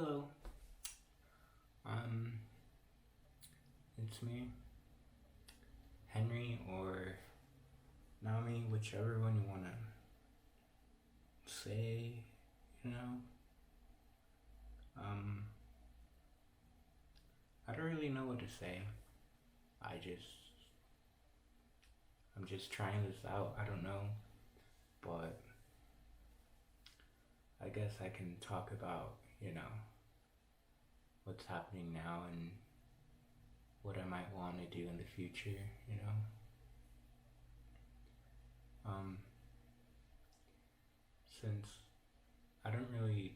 Hello. Um, it's me, Henry or Nami, whichever one you wanna say, you know. Um, I don't really know what to say. I just, I'm just trying this out. I don't know, but I guess I can talk about, what's happening now and what I might want to do in the future, you know. Um, since I don't really,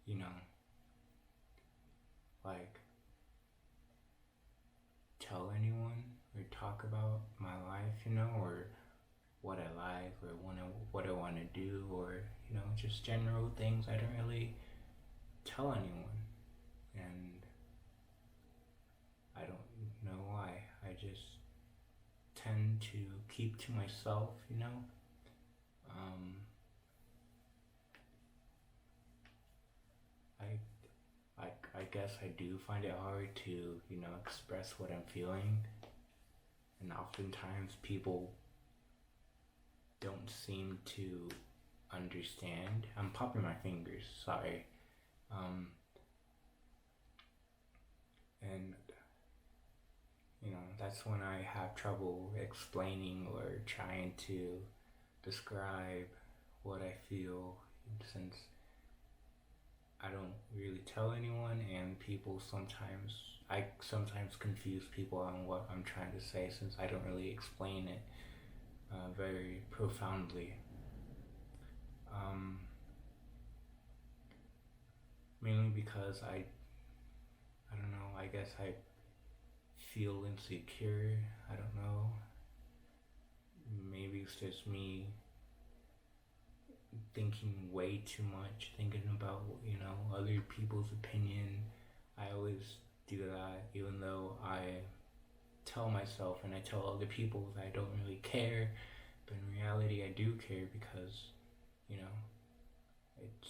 you know, like tell anyone or talk about my life, or what I like or what I want to do, or just general things. I don't really tell anyone, and I don't know why. I just tend to keep to myself, Um, I I guess I do find it hard to express what I'm feeling, and oftentimes people don't seem to understand. I'm popping my fingers, sorry. Um, and that's when I have trouble explaining or trying to describe what I feel, since I don't really tell anyone, and I sometimes confuse people on what I'm trying to say, since I don't really explain it very profoundly. Um, Mainly because I don't know, I guess I feel insecure. I don't know. Maybe it's just me thinking way too much, thinking about, other people's opinion. I always do that, even though I tell myself and I tell other people that I don't really care. But in reality, I do care because, you know, it's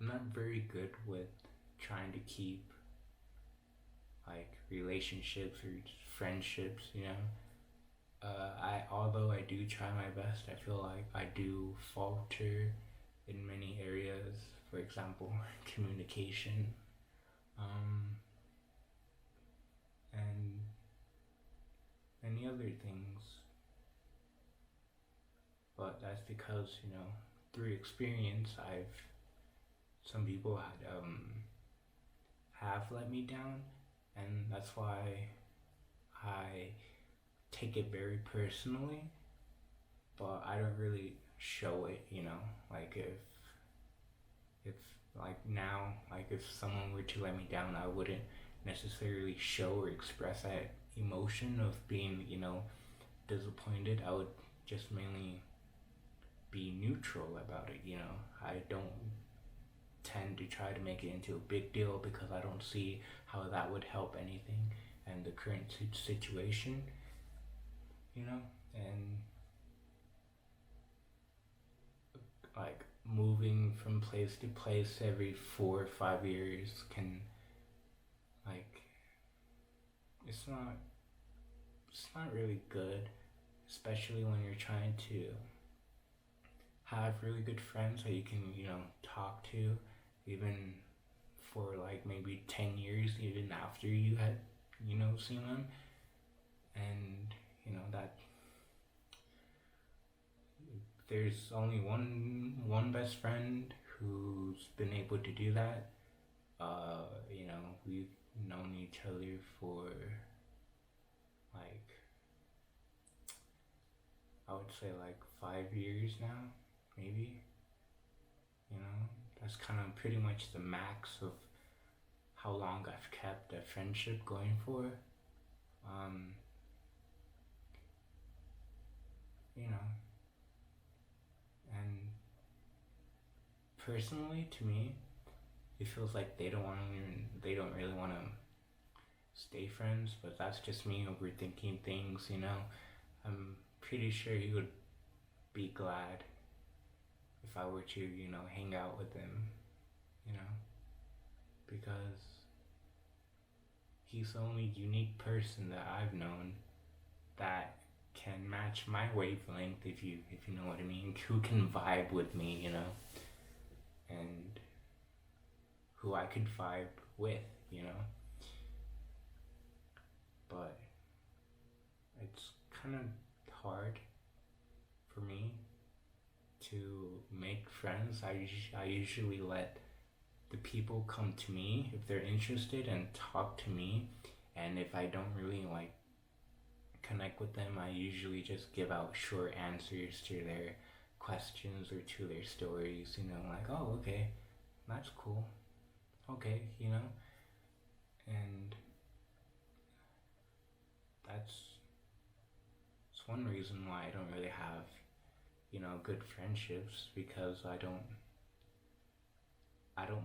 I'm not very good with trying to keep like relationships or friendships, although I do try my best, I feel like I do falter in many areas. For example, communication, and many other things. But that's because through experience, I've some people have let me down, and that's why I take it very personally. But I don't really show it, like if like now, like if someone were to let me down, I wouldn't necessarily show or express that emotion of being, disappointed. I would just mainly be neutral about it, I don't tend to try to make it into a big deal, because I don't see how that would help anything and the current situation, and like moving from place to place every 4 or 5 years can, like, it's not really good, especially when you're trying to have really good friends that you can talk to, even for like maybe 10 years, even after you had seen them. And that there's only one best friend who's been able to do that. We've known each other for like, I would say like 5 years now, maybe. That's kind of pretty much the max of how long I've kept a friendship going for. Um, and personally, to me, it feels like they don't really want to stay friends, but that's just me overthinking things. I'm pretty sure he would be glad if I were to, hang out with him, you know, because he's the only unique person that I've known that can match my wavelength, if you know what I mean, who can vibe with me, and who I could vibe with, but it's kind of hard for me to make friends. I usually let the people come to me if they're interested and talk to me, and if I don't really connect with them, I usually just give out short answers to their questions or to their stories, like, oh, okay, that's cool, okay, and that's one reason why I don't really have, good friendships, because I don't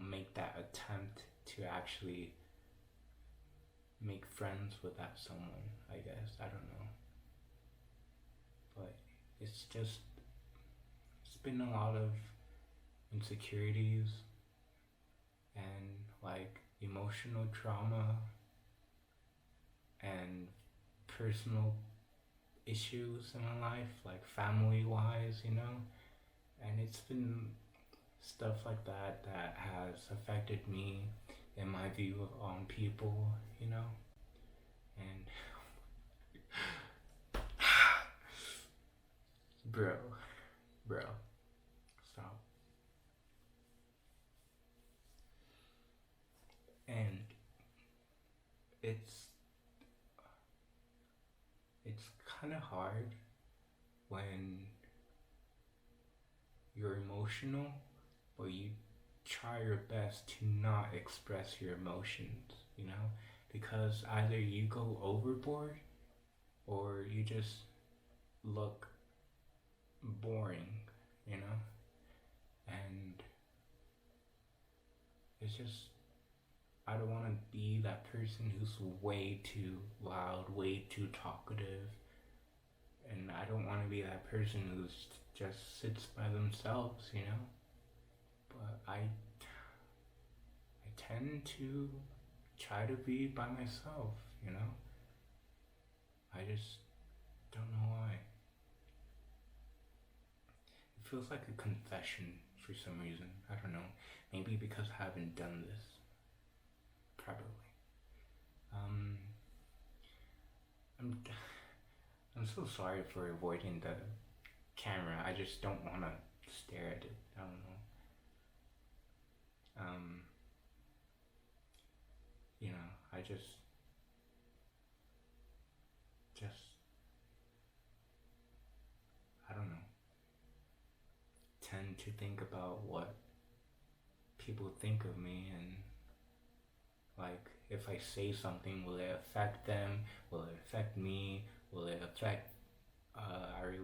make that attempt to actually make friends with that someone, I guess. I don't know. But it's been a lot of insecurities and emotional trauma and personal issues in my life, family wise, and it's been stuff like that that has affected me in my view on people, and bro, stop. And it's kind of hard when you're emotional, but you try your best to not express your emotions, because either you go overboard or you just look boring, and it's just, I don't want to be that person who's way too loud, way too talkative, and I don't want to be that person who just sits by themselves, But I tend to try to be by myself, I just don't know why. It feels like a confession for some reason. I don't know. Maybe because I haven't done this. Probably. I'm so sorry for avoiding the camera. I just don't want to stare at it. I don't know. I just I don't know, tend to think about what people think of me, and if I say something, will it affect them? Will it affect me? Will it affect our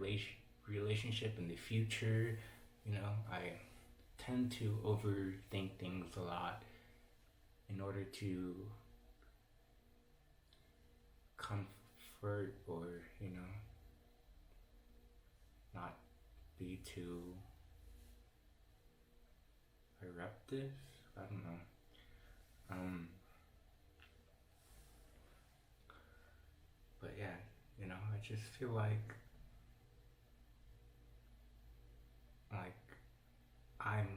relationship in the future? I tend to overthink things a lot in order to comfort or, not be too eruptive. I don't know. But yeah, I just feel like I'm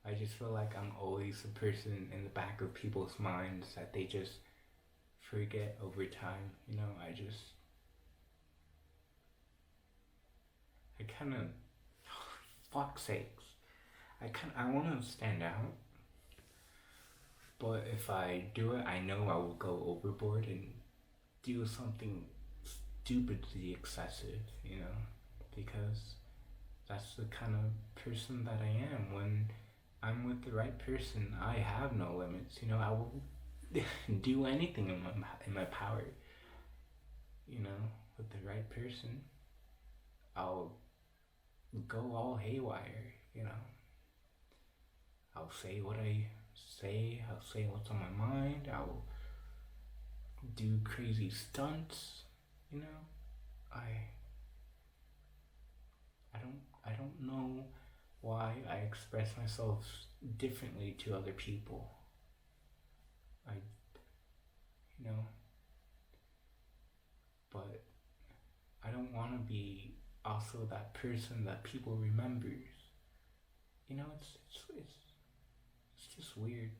I just feel like I'm always a person in the back of people's minds that they just forget over time. I kind of, fuck's sakes, I want to stand out, but if I do it, I know I will go overboard and do something stupidly excessive, because that's the kind of person that I am. When I'm with the right person, I have no limits. I will do anything in my power. With the right person, I'll go all haywire. I'll say what I say. I'll say what's on my mind. I'll do crazy stunts. I I don't know why I express myself differently to other people. I you know, but I don't want to be also that person that people remembers. It's just weird.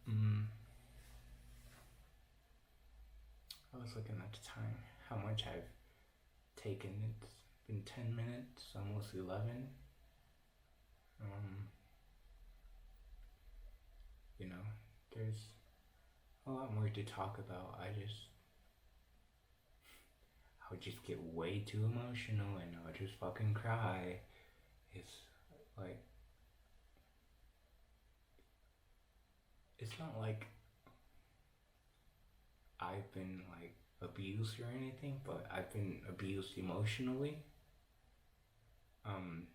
Mm, I was looking at the time, how much I've taken. It's been 10 minutes, almost 11. Um, you know, there's a lot more to talk about. I would just get way too emotional and I would just fucking cry. It's like, it's not like I've been like abused or anything, but I've been abused emotionally. Um,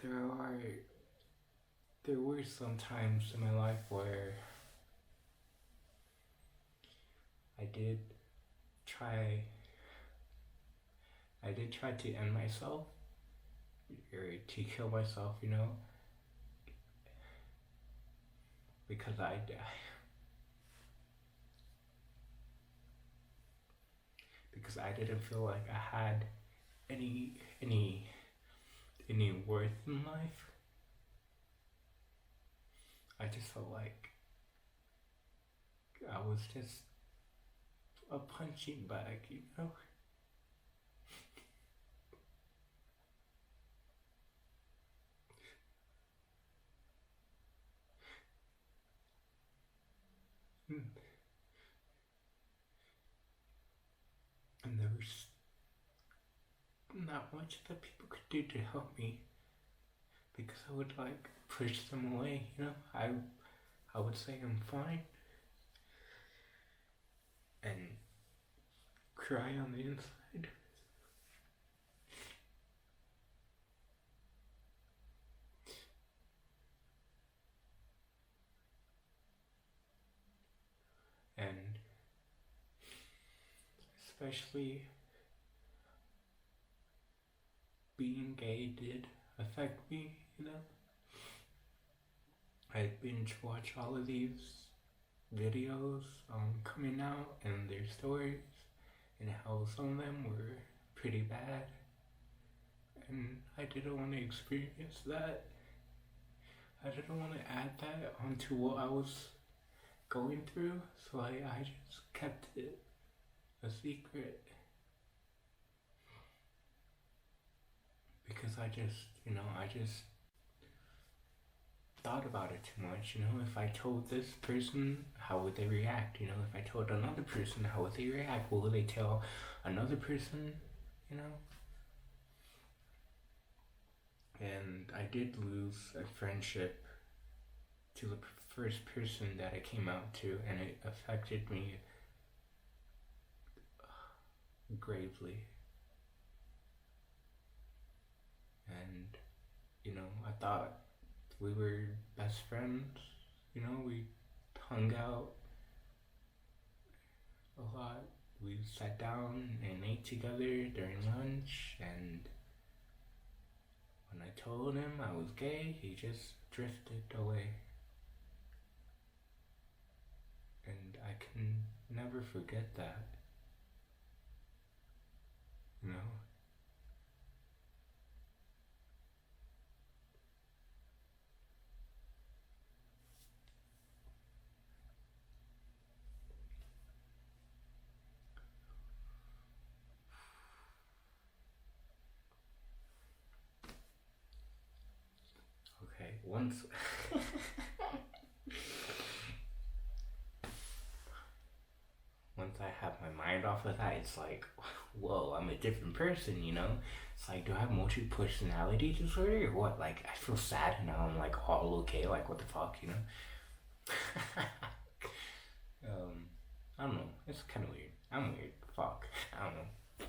there are there were some times in my life where I did try I did try to end myself or to kill myself, because I didn't feel like I had any any any worth in life. I just felt like I was just a punching bag. And there was not much that people could do to help me because I would like push them away. I would say I'm fine and cry on the inside. And especially being gay did affect me. I binge watch all of these videos coming out and their stories and how some of them were pretty bad. And I didn't want to experience that. I didn't want to add that onto what I was going through, so I just kept it a secret. Because I just thought about it too much. If I told this person, how would they react? If I told another person, how would they react? What would they tell another person? You know? And I did lose a friendship to the first person that I came out to, and it affected me gravely. And, I thought we were best friends. We hung out a lot. We sat down and ate together during lunch, and when I told him I was gay, he just drifted away. And I can never forget that. You know? Okay, once I have my mind off of that, it's like, whoa, I'm a different person. It's like, do I have multiple personality disorder or what? Like, I feel sad and now I'm like all okay. Like, what the fuck? I don't know. It's kind of weird. I'm weird. Fuck. I don't know.